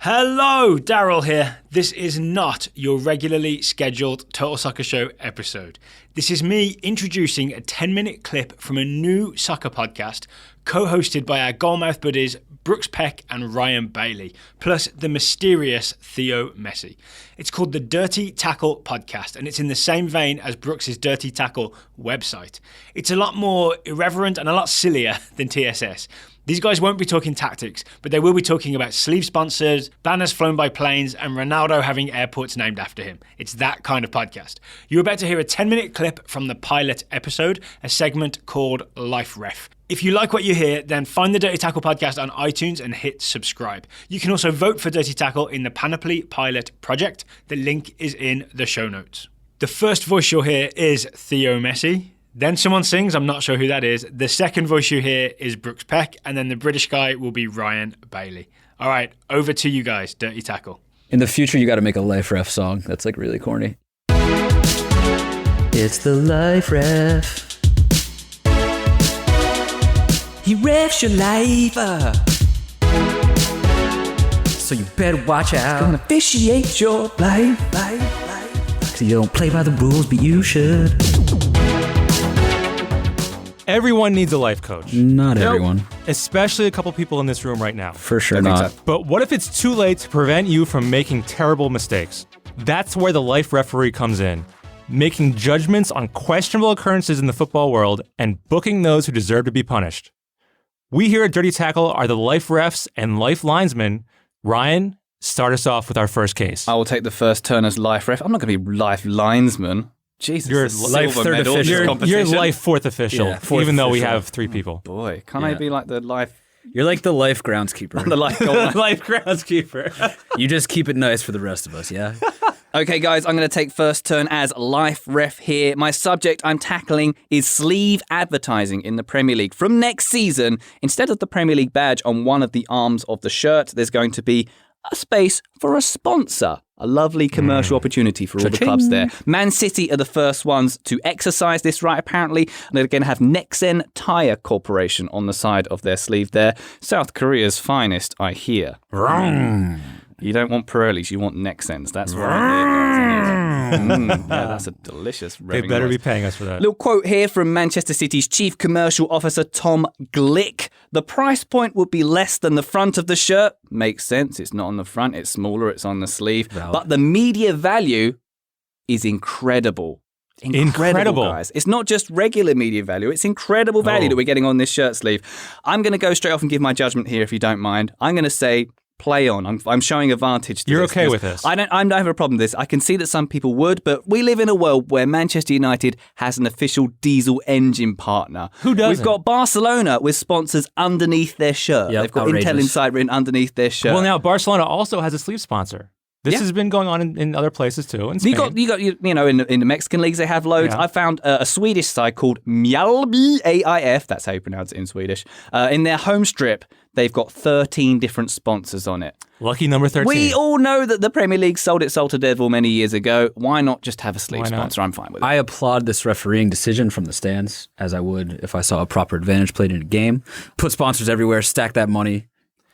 Hello, Daryl here. This is not your regularly scheduled Total Soccer Show episode. This is me introducing a 10-minute clip from a new soccer podcast co-hosted by our Goalmouth buddies Brooks Peck and Ryan Bailey, plus the mysterious Theo Messi. It's called the Dirty Tackle Podcast, and it's in the same vein as Brooks' Dirty Tackle website. It's a lot more irreverent and a lot sillier than TSS. These guys won't be talking tactics, but they will be talking about sleeve sponsors, banners flown by planes, and Ronaldo having airports named after him. It's that kind of podcast. You're about to hear a 10-minute clip from the pilot episode, a segment called Life Ref. If you like what you hear, then find the Dirty Tackle podcast on iTunes and hit subscribe. You can also vote for Dirty Tackle in the Panoply Pilot project. The link is in the show notes. The first voice you'll hear is Theo Messi. Then someone sings, I'm not sure who that is. The second voice you hear is Brooks Peck, and then the British guy will be Ryan Bailey. All right, over to you guys, Dirty Tackle. In the future, you got to make a Life Ref song. That's like really corny. It's the Life Ref. He refs your life up. So you better watch out. He's gonna officiate your life. So you don't play by the rules, but you should. Everyone needs a life coach. Not everyone. Especially a couple people in this room right now. For sure not. But what if it's too late to prevent you from making terrible mistakes? That's where the life referee comes in, making judgments on questionable occurrences in the football world and booking those who deserve to be punished. We here at Dirty Tackle are the life refs and life linesmen. Ryan, start us off with our first case. I will take the first turn as life ref. I'm not going to be life linesman. Jesus, you're life third official. You're life fourth official, even though we have three people. Boy, can't I be like the life... You're like the life groundskeeper. The life groundskeeper. You just keep it nice for the rest of us, yeah? Okay, guys, I'm going to take first turn as life ref here. My subject I'm tackling is sleeve advertising in the Premier League. From next season, instead of the Premier League badge on one of the arms of the shirt, there's going to be a space for a sponsor. A lovely commercial opportunity for all the clubs there. Man City are the first ones to exercise this right, apparently. And they're going to have Nexen Tire Corporation on the side of their sleeve there. South Korea's finest, I hear. Wrong. You don't want Pirellis, you want Nexens. That's right. Yeah, that's a delicious They better be paying us for that. Little quote here from Manchester City's Chief Commercial Officer Tom Glick. The price point would be less than the front of the shirt. Makes sense. It's not on the front. It's smaller. It's on the sleeve. Valid. But the media value is incredible. Incredible, guys. It's not just regular media value. It's incredible value that we're getting on this shirt sleeve. I'm going to go straight off and give my judgment here, if you don't mind. I'm going to say... play on. I'm showing advantage to You're this. okay with this? I don't have a problem with this. I can see that some people would, but we live in a world where Manchester United has an official diesel engine partner. Who doesn't? We've got Barcelona with sponsors underneath their shirt. Yep, they've got outrageous. Intel Insight written underneath their shirt. Well, now Barcelona also has a sleeve sponsor. This has been going on in other places too. In Spain. You got in the Mexican leagues they have loads. Yeah. I found a Swedish side called Mjällby AIF. That's how you pronounce it in Swedish. In their home strip, they've got 13 different sponsors on it. Lucky number 13. We all know that the Premier League sold its soul to Devil many years ago. Why not just have a sleeve sponsor? I'm fine with it. I applaud this refereeing decision from the stands, as I would if I saw a proper advantage played in a game. Put sponsors everywhere, stack that money,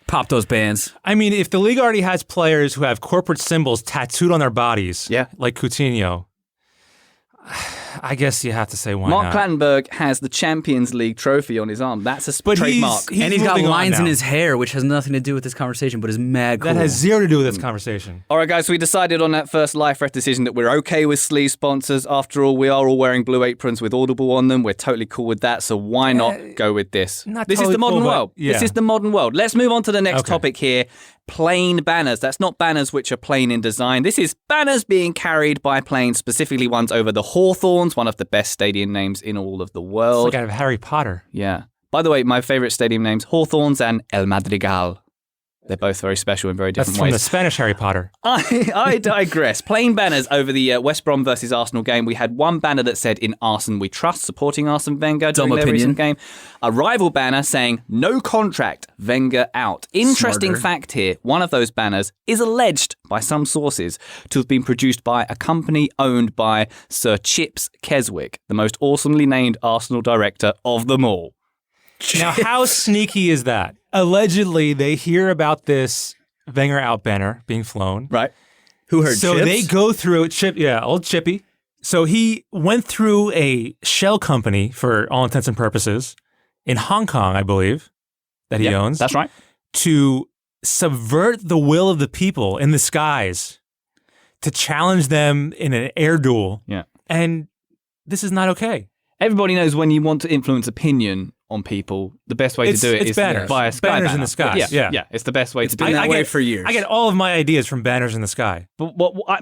pop those bands. I mean, if the league already has players who have corporate symbols tattooed on their bodies, like Coutinho, I guess you have to say why Mark not. Clattenburg has the Champions League trophy on his arm. That's a trademark. And he's got lines in his hair, which has nothing to do with this conversation, but is mad cool. That has zero to do with this conversation. All right, guys, so we decided on that first life ref decision that we're okay with sleeve sponsors. After all, we are all wearing blue aprons with Audible on them. We're totally cool with that, so why not go with this? This is the modern world. This is the modern world. Let's move on to the next topic here. Plain banners. That's not banners which are plain in design. This is banners being carried by planes, specifically ones over the Hawthorns, one of the best stadium names in all of the world. It's like out of Harry Potter. Yeah. By the way, my favourite stadium names, Hawthorns and El Madrigal. They're both very special in very different ways. That's from the Spanish Harry Potter. I digress. Plain banners over the West Brom versus Arsenal game. We had one banner that said, "In Arsene we trust," supporting Arsene Wenger during their recent game. A rival banner saying, "No contract, Wenger out." Interesting fact here, one of those banners is alleged by some sources to have been produced by a company owned by Sir Chips Keswick, the most awesomely named Arsenal director of them all. Now, how sneaky is that? Allegedly, they hear about this Wenger out banner being flown. Right. Who heard So Chips? they go through old Chippy. So he went through a shell company for all intents and purposes in Hong Kong, I believe, that he owns. That's right. To subvert the will of the people in the skies, to challenge them in an air duel. Yeah. And this is not okay. Everybody knows when you want to influence opinion on people, the best way to do it is banners. by a sky Banners in banner. the sky. Yeah, it's the best way to do been it. that way for years. I get all of my ideas from banners in the sky. But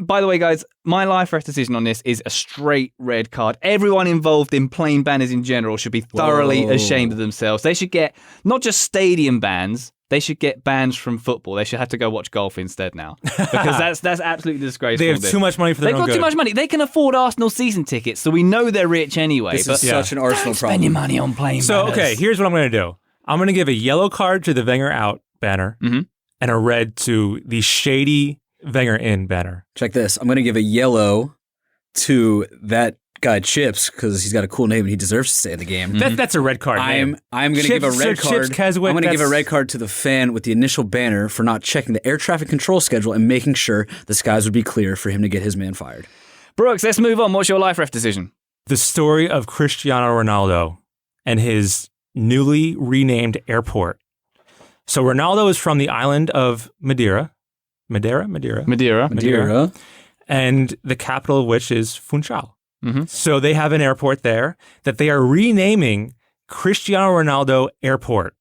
by the way, guys, my life ref decision on this is a straight red card. Everyone involved in plain banners in general should be thoroughly ashamed of themselves. They should get not just stadium bans. They should get bans from football. They should have to go watch golf instead now, because that's absolutely disgraceful. They have too much money for their They've own got good. too much money. They can afford Arsenal season tickets, so we know they're rich anyway. This but is such an Arsenal spend problem. your money on plain So, banners. okay, here's what I'm going to do. I'm going to give a yellow card to the Wenger out banner and a red to the shady Wenger in banner. Check this. I'm going to give a yellow to that guy Chips because he's got a cool name and he deserves to stay in the game. That's a red card. I'm going to give a red card. Keswick, I'm going to give a red card to the fan with the initial banner for not checking the air traffic control schedule and making sure the skies would be clear for him to get his man fired. Brooks, let's move on. What's your life ref decision? The story of Cristiano Ronaldo and his newly renamed airport. So Ronaldo is from the island of Madeira. Madeira. And the capital of which is Funchal. So they have an airport there that they are renaming Cristiano Ronaldo Airport.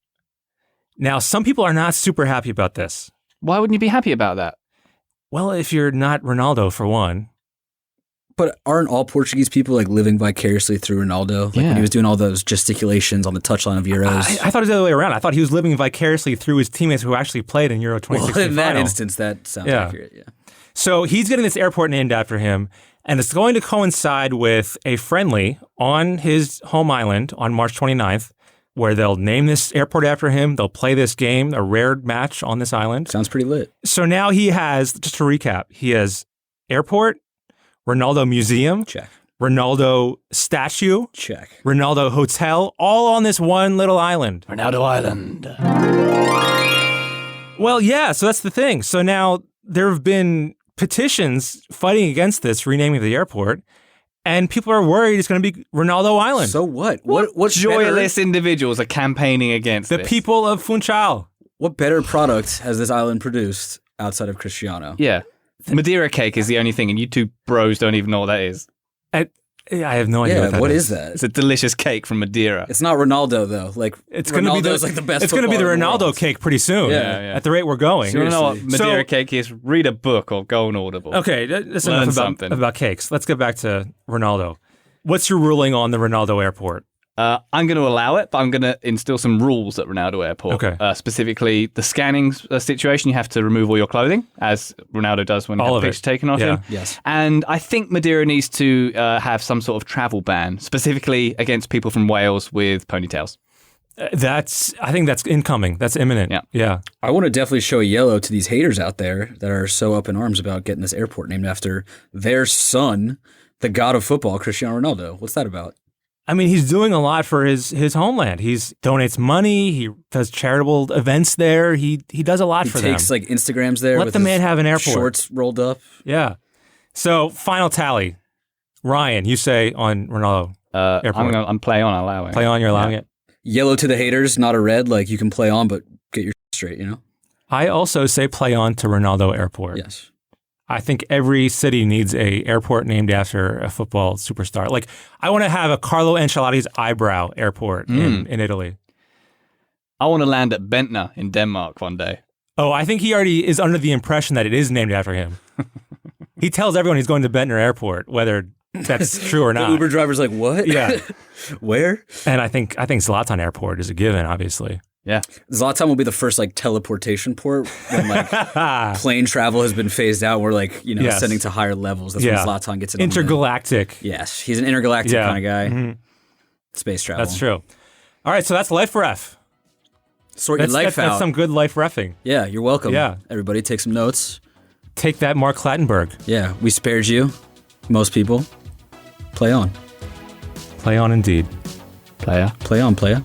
Now, some people are not super happy about this. Why wouldn't you be happy about that? Well, if you're not Ronaldo, for one. But aren't all Portuguese people like living vicariously through Ronaldo? Like when he was doing all those gesticulations on the touchline of Euros. I thought it was the other way around. I thought he was living vicariously through his teammates who actually played in Euro 2016 Well, in that final. instance, that sounds accurate, yeah. So he's getting this airport named after him, and it's going to coincide with a friendly on his home island on March 29th, where they'll name this airport after him. They'll play this game, a rare match on this island. Sounds pretty lit. So now he has, just to recap, he has airport, Ronaldo Museum, Check. Ronaldo statue, Check. Ronaldo Hotel, all on this one little island. Ronaldo Island. Well, yeah, so that's the thing. So now there have been petitions fighting against this renaming of the airport, and people are worried it's going to be Ronaldo Island. So what? What's Joyless individuals are campaigning against The this. people of Funchal. What better product has this island produced outside of Cristiano? Yeah. Madeira cake is the only thing, and you two bros don't even know what that is. I have no idea Yeah, what what that is that? It's a delicious cake from Madeira. It's not Ronaldo though. Like It's going to be Ronaldo's like the best. It's going to be the footballer in Ronaldo world. cake pretty soon. Yeah. At the rate we're going. Do you want to know what Seriously. Madeira So- cake is? Read a book or go on Audible. Okay, that's Learn enough something. about cakes. Let's get back to Ronaldo. What's your ruling on the Ronaldo airport? I'm going to allow it, but I'm going to instill some rules at Ronaldo Airport. Okay. Specifically, the scanning situation, you have to remove all your clothing, as Ronaldo does when he All has of it. pictures taken of Yeah. him. Yes. And I think Madeira needs to have some sort of travel ban, specifically against people from Wales with ponytails. I think that's incoming. That's imminent. Yeah. I want to definitely show a yellow to these haters out there that are so up in arms about getting this airport named after their son, the god of football, Cristiano Ronaldo. What's that about? I mean, he's doing a lot for his homeland. He donates money. He does charitable events there. He does a lot He for takes them. like Instagrams there. Let with the his man have an airport. Shorts rolled up. Yeah. So final tally. Ryan, you say on Ronaldo airport. I'm play on, allowing. Play on, you're allowing it. Yellow to the haters, not a red. Like you can play on, but get your straight. You know. I also say play on to Ronaldo Airport. Yes. I think every city needs a airport named after a football superstar. Like, I want to have a Carlo Ancelotti's eyebrow airport in Italy. I want to land at Bentner in Denmark one day. Oh, I think he already is under the impression that it is named after him. He tells everyone he's going to Bentner Airport, whether that's true or not. The Uber driver's like, what? Yeah. Where? And I think Zlatan Airport is a given, obviously. Yeah. Zlatan will be the first like teleportation port when like plane travel has been phased out. We're like, you know, Yes. ascending to higher levels. That's Yeah. when Zlatan gets it. on the- Intergalactic. Yes, he's an intergalactic Yeah. kind of guy. Mhm. Space travel. That's true. All right, so that's life ref. Sort your life out. That's some good life refing. Yeah, you're welcome. Yeah. Everybody take some notes. Take that, Mark Clattenburg. Yeah, we spared you. Most people. Play on. Play on indeed. Player. Play on, playa.